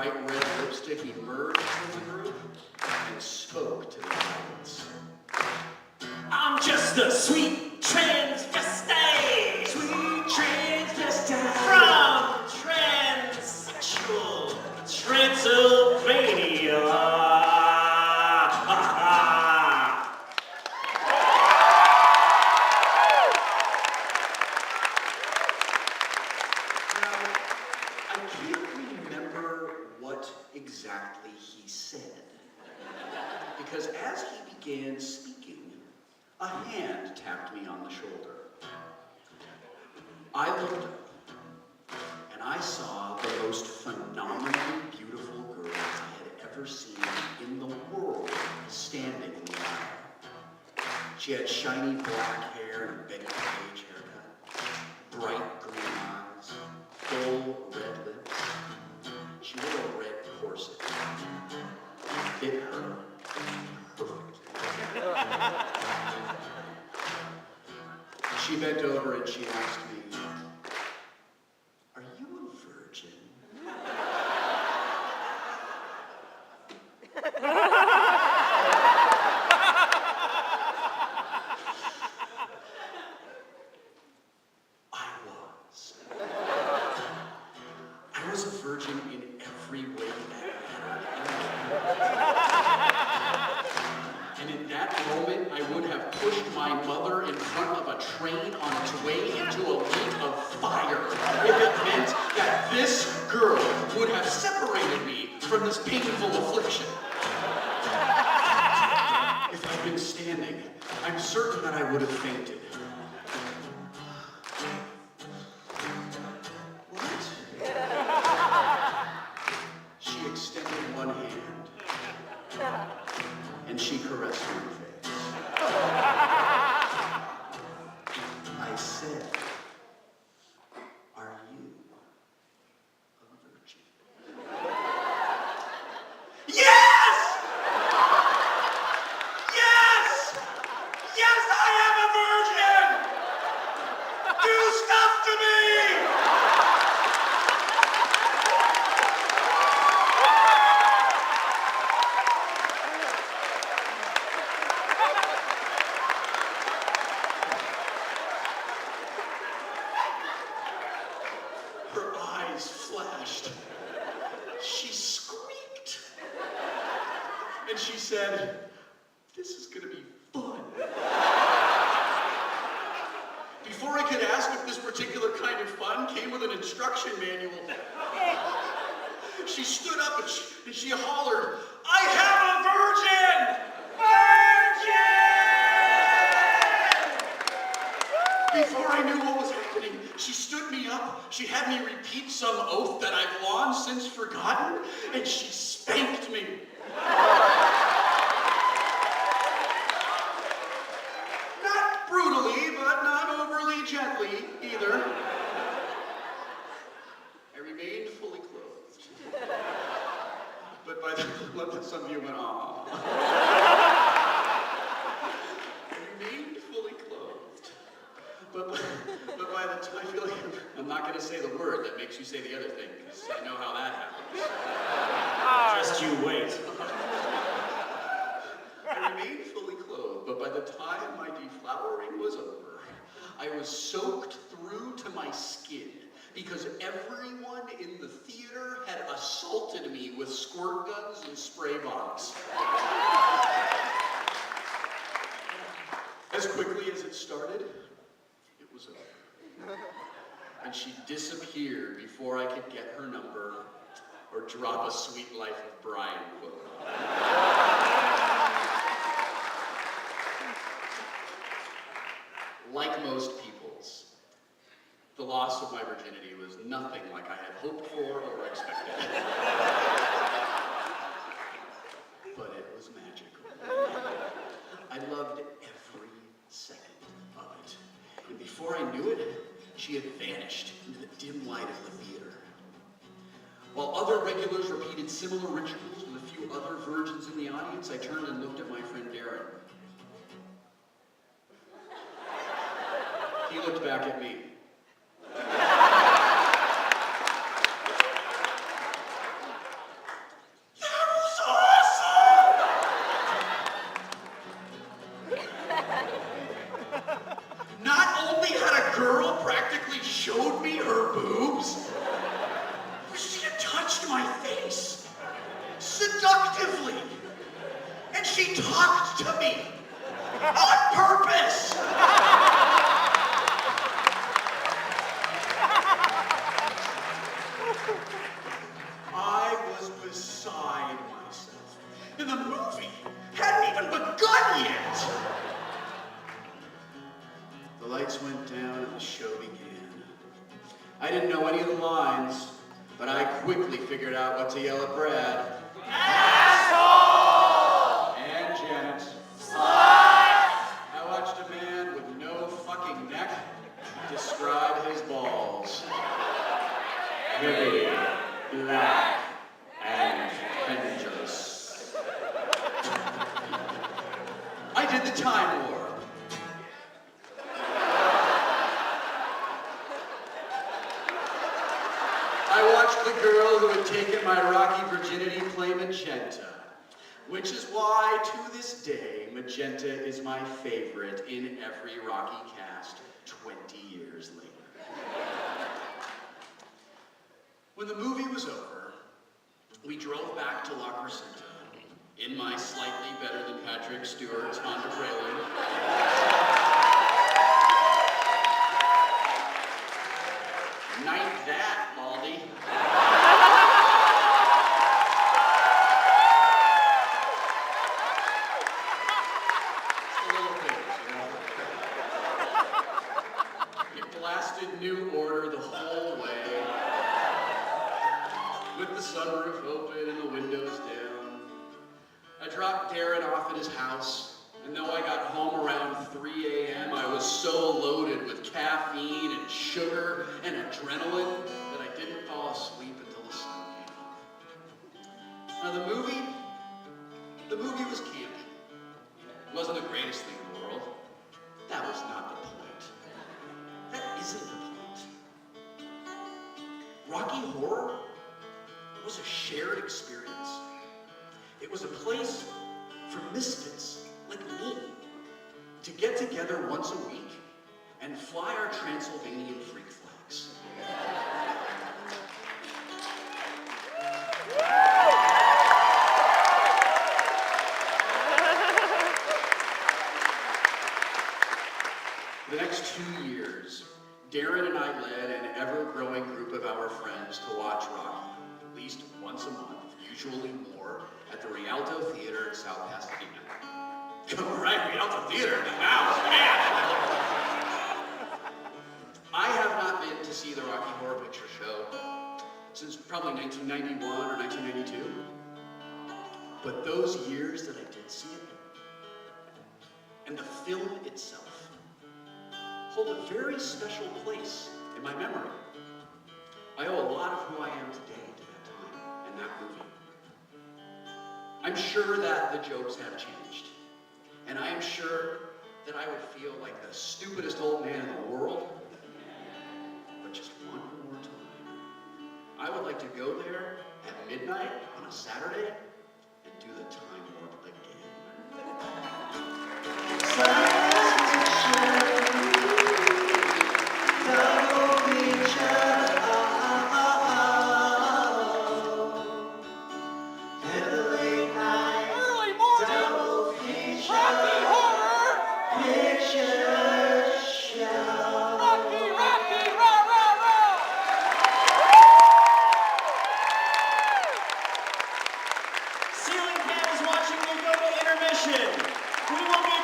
bright red lipstick emerged from the group and spoke to the audience. I'm just a sweet transvestite. Sweet transvestite. From transsexual Transylvania. Exactly he said. Because as he began speaking, a hand tapped me on the shoulder. I looked up, and I saw the most phenomenally beautiful girl I had ever seen in the world standing in the aisle. She had shiny black hair and a Betty Page haircut, bright green eyes, full red lips. She wore a red corset. Fit her perfect. She bent over and she asked me, "Are you a virgin?" I was a virgin in every way that mattered. And in that moment, I would have pushed my mother in front of a train on its way into a lake of fire if it meant that this girl would have separated me from this painful affliction. If I'd been standing, I'm certain that I would have fainted. And she caressed my face. I said, "Are you a virgin?" Yes! Yes! Yes, I am a virgin! Do stuff to me! Flashed. She squeaked. And she said, "This is going to be fun." Before I could ask if this particular kind of fun came with an instruction manual, she stood up and she hollered, "I have a virgin! Virgin!" Before I knew what was happening, she stood me up, she had me repeat some oath that I've long since forgotten, and she spanked me. Not brutally, but not overly gently either. I remained fully clothed. But by the look that some of you went, "Aw." I remained fully clothed. But by the time, I feel like I'm not going to say the word that makes you say the other thing, because I know how that happens. Just you wait. I remained fully clothed, but by the time my deflowering was over, I was soaked through to my skin, because everyone in the theater had assaulted me with squirt guns and spray bombs. As quickly as it started, it was over. And she disappeared before I could get her number or drop a Sweet Life of Brian quote. Like most people's, the loss of my virginity was nothing like I had hoped for or expected. But it was magical. I loved every second of it. And before I knew it, she had vanished into the dim light of the theater. While other regulars repeated similar rituals with a few other virgins in the audience, I turned and looked at my friend Darren. He looked back at me. practically showed me her boobs. She had touched my face seductively, and she talked to me on purpose. I was beside myself, and the movie hadn't even begun yet. The lights went down and the show began. I didn't know any of the lines, but I quickly figured out what to yell at Brad. Asshole! And Janet. Slut! I watched a man with no fucking neck describe his balls. Heavy, black, and pendulous. I did the Time War. I watched the girl who had taken my rocky virginity play magenta, which is why, to this day, magenta is my favorite in every Rocky cast 20 years later. When the movie was over, we drove back to La Crescenta in my slightly better than Patrick Stewart's Honda Prelude. Night that, Baldy. A little bit, you know. He blasted New Order the whole way, with the sunroof open and the windows down. I dropped Darren off at his house, and though I got home around 3 a.m., I was so loaded with caffeine and sugar and adrenaline that I didn't fall asleep until the sun came up. Now the movie was campy. It wasn't the greatest thing in the world. That was not the point. That isn't the point. Rocky Horror was a shared experience. It was a place for misfits like me to get together once a week and fly our Transylvanian freak flags. For the next 2 years, Darren and I led an ever-growing group of our friends to watch Rocky at least once a month, usually more, at the Rialto Theater in South Pasadena. Right, Rialto Theater in the house, man! I have not been to see the Rocky Horror Picture Show since probably 1991 or 1992. But those years that I did see it, and the film itself, hold a very special place in my memory. I owe a lot of who I am today to that time and that movie. I'm sure that the jokes have changed, and I am sure that I would feel like the stupidest old man in the world, but just one more time. I would like to go there at midnight on a Saturday and do the time warp again. Ceiling fan is watching you go to intermission. We will be